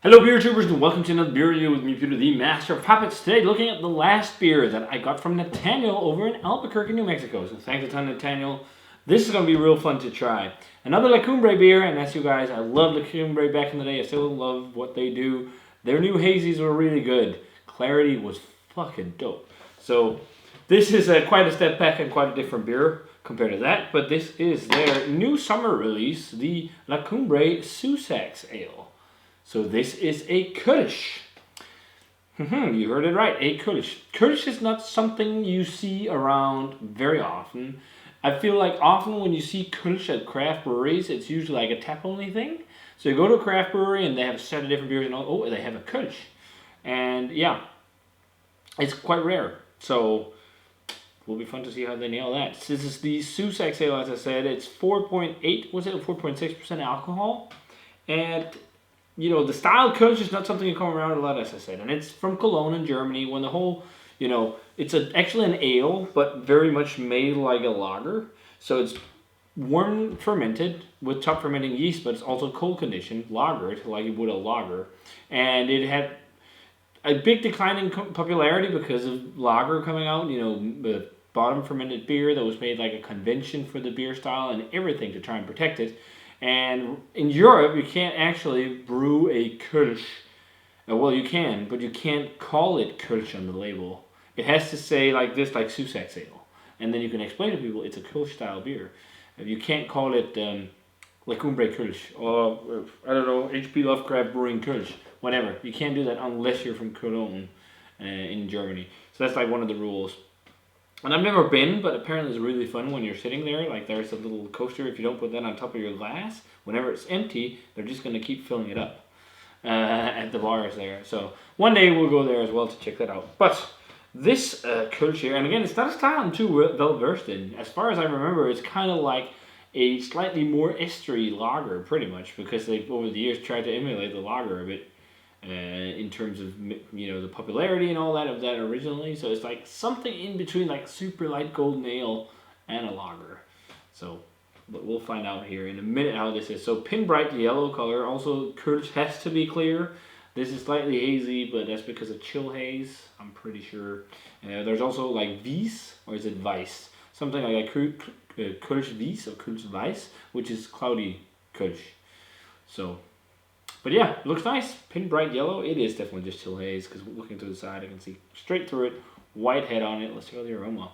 Hello beer tubers and welcome to another beer review with me, Peter, the Master of Puppets. Today looking at the last beer that I got from Nathaniel over in Albuquerque, New Mexico. So thanks a ton, Nathaniel. This is going to be real fun to try. Another La Cumbre beer, and that's you guys. I loved La Cumbre back in the day. I still love what they do. Their new hazies were really good. Clarity was fucking dope. So this is quite a step back and quite a different beer compared to that. But this is their new summer release, the La Cumbre Zuzax Ale. So this is a Kölsch. You heard it right, a Kölsch. Kölsch is not something you see around very often. I feel like often when you see Kölsch at craft breweries, it's usually like a tap-only thing. So you go to a craft brewery and they have a set of different beers and oh, they have a Kölsch. And yeah, it's quite rare. So it will be fun to see how they nail that. This is the Zuzax Ale, as I said. It's 4.6% alcohol. And you know, the style Kölsch is not something you come around a lot, as I said. And it's from Cologne in Germany, when the whole, it's actually an ale, but very much made like a lager. So it's warm fermented with top fermenting yeast, but it's also cold conditioned, lagered, like you would a lager. And it had a big decline in popularity because of lager coming out, the bottom fermented beer that was made like a convention for the beer style and everything to try and protect it. And in Europe, you can't actually brew a Kölsch. Well, you can, but you can't call it Kölsch on the label. It has to say like this, like Zuzax Ale. And then you can explain to people it's a Kölsch style beer. You can't call it La Cumbre Kölsch or, I don't know, H.P. Lovecraft Brewing Kölsch. Whatever. You can't do that unless you're from Cologne in Germany. So that's like one of the rules. And I've never been, but apparently it's really fun when you're sitting there. Like there's a little coaster. If you don't put that on top of your glass, whenever it's empty, they're just going to keep filling it up at the bars there. So one day we'll go there as well to check that out. But this Kölsch here, and again, it's not a style I'm too well versed in. As far as I remember, it's kind of like a slightly more estery lager, pretty much, because they've over the years tried to emulate the lager a bit. In terms of the popularity and all that of that originally, so it's like something in between like super light golden ale and a lager. So, but we'll find out here in a minute how this is. So pin bright yellow color. Also, Kölsch has to be clear. This is slightly hazy, but that's because of chill haze. I'm pretty sure. There's also like Weiss, or is it Weiss? Something like a Kölsch Weiss or Kölsch Weiss, which is cloudy Kölsch. So. But yeah, it looks nice. Pin bright yellow. It is definitely just chill haze because looking to the side, I can see straight through it. White head on it. Let's check out the aroma.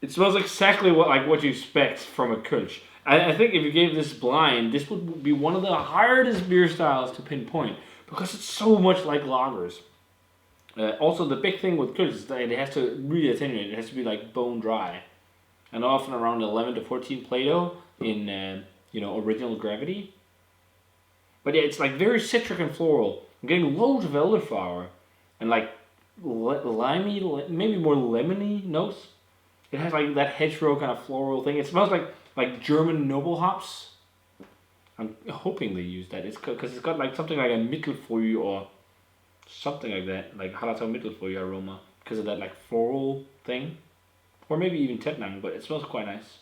It smells exactly what you expect from a Kölsch. I think if you gave this blind, this would be one of the hardest beer styles to pinpoint because it's so much like lagers. Also, the big thing with Kölsch is that it has to really attenuate. It has to be like bone dry, and often around 11 to 14 Plato in original gravity. But yeah, it's like very citric and floral. I'm getting loads of elderflower and like limey, maybe more lemony notes. It has like that hedgerow kind of floral thing. It smells like German noble hops. I'm hoping they use that. It's because it's got like something like a Mittelfrüh or something like that, like Hallertau Mittelfrüh aroma because of that like floral thing, or maybe even Tettnang. But it smells quite nice.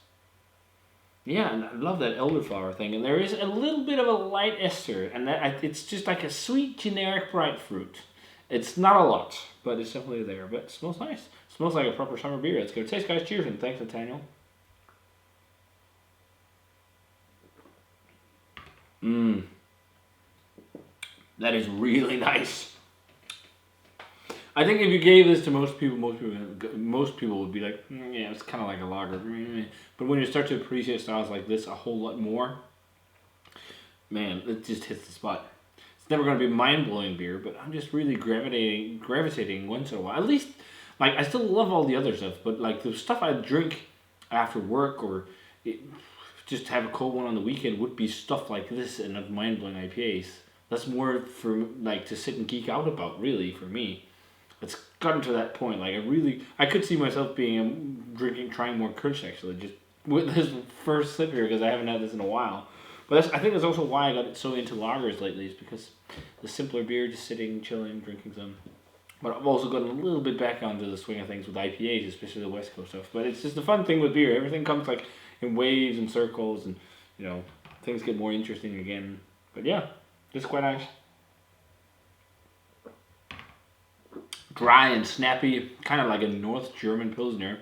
Yeah, and I love that elderflower thing. And there is a little bit of a light ester, and it's just like a sweet, generic bright fruit. It's not a lot, but it's definitely there. But it smells nice. It smells like a proper summer beer. Let's give it a taste, guys. Cheers, and thanks, Nathaniel. That is really nice. I think if you gave this to most people would be like, yeah, it's kind of like a lager. But when you start to appreciate styles like this a whole lot more, man, it just hits the spot. It's never going to be mind-blowing beer, but I'm just really gravitating once in a while. At least, like, I still love all the other stuff, but like the stuff I drink after work or just have a cold one on the weekend would be stuff like this and not mind-blowing IPAs. That's more for like to sit and geek out about, really, for me. It's gotten to that point. Like I could see myself being trying more Kölsch actually, just with this first sip here because I haven't had this in a while. But I think that's also why I got so into lagers lately, is because the simpler beer, just sitting, chilling, drinking some. But I've also gotten a little bit back onto the swing of things with IPAs, especially the West Coast stuff. But it's just the fun thing with beer. Everything comes like in waves and circles, and things get more interesting again. But yeah, This is quite nice. Dry and snappy, kind of like a North German Pilsner,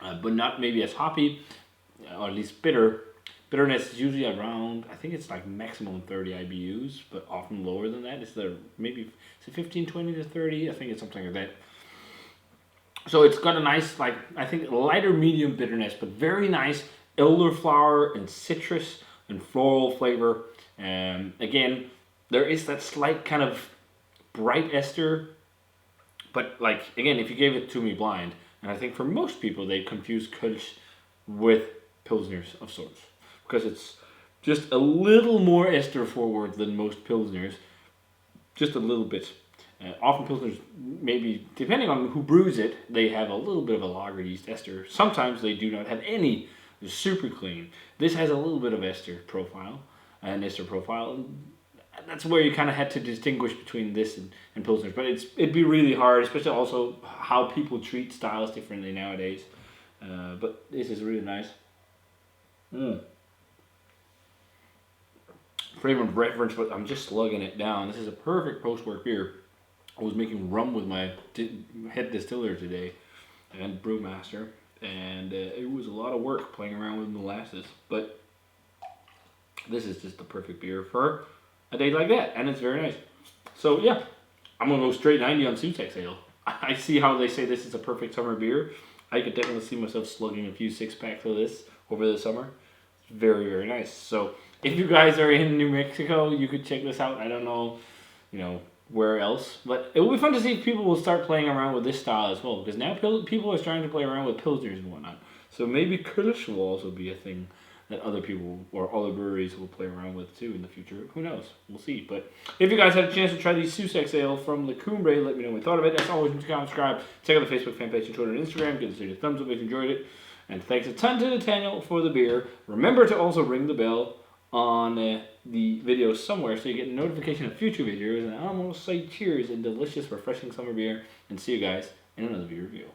but not maybe as hoppy, or at least bitter. Bitterness is usually around, I think it's like maximum 30 IBUs, but often lower than that. It's the maybe is it 15, 20 to 30? I think it's something like that. So it's got a nice, like, I think lighter medium bitterness, but very nice elderflower and citrus and floral flavor. And again, there is that slight kind of bright ester, but like, again, if you gave it to me blind, and I think for most people they confuse Kölsch with Pilsners of sorts, because it's just a little more ester forward than most Pilsners, just a little bit. Often Pilsners, maybe, depending on who brews it, they have a little bit of a lager yeast ester. Sometimes they do not have any. They're super clean. This has a little bit of ester profile, and that's where you kind of had to distinguish between this and Pilsners. But it'd be really hard, especially also how people treat styles differently nowadays. But this is really nice. Frame of reference, but I'm just slugging it down. This is a perfect post-work beer. I was making rum with my head distiller today and brewmaster, and it was a lot of work playing around with molasses, but this is just the perfect beer for a day like that, and it's very nice. So yeah, I'm gonna go straight 90 on Zuzax Ale. I see how they say this is a perfect summer beer. I could definitely see myself slugging a few 6-packs of this over the summer. It's very, very nice. So if you guys are in New Mexico, you could check this out. I don't know, where else, but it will be fun to see if people will start playing around with this style as well, because now people are starting to play around with Pilsners and whatnot. So maybe Kölsch will also be a thing that other people or other breweries will play around with too in the future. Who knows? We'll see. But if you guys had a chance to try these Zuzax Ale from the Cumbre, let me know what you thought of it. As always, subscribe. Check out the Facebook fan page and Twitter and Instagram. Give us a thumbs up if you enjoyed it. And thanks a ton to Nathaniel for the beer. Remember to also ring the bell on the video somewhere so you get a notification of future videos. And I'm going to say cheers and delicious, refreshing summer beer. And see you guys in another beer review.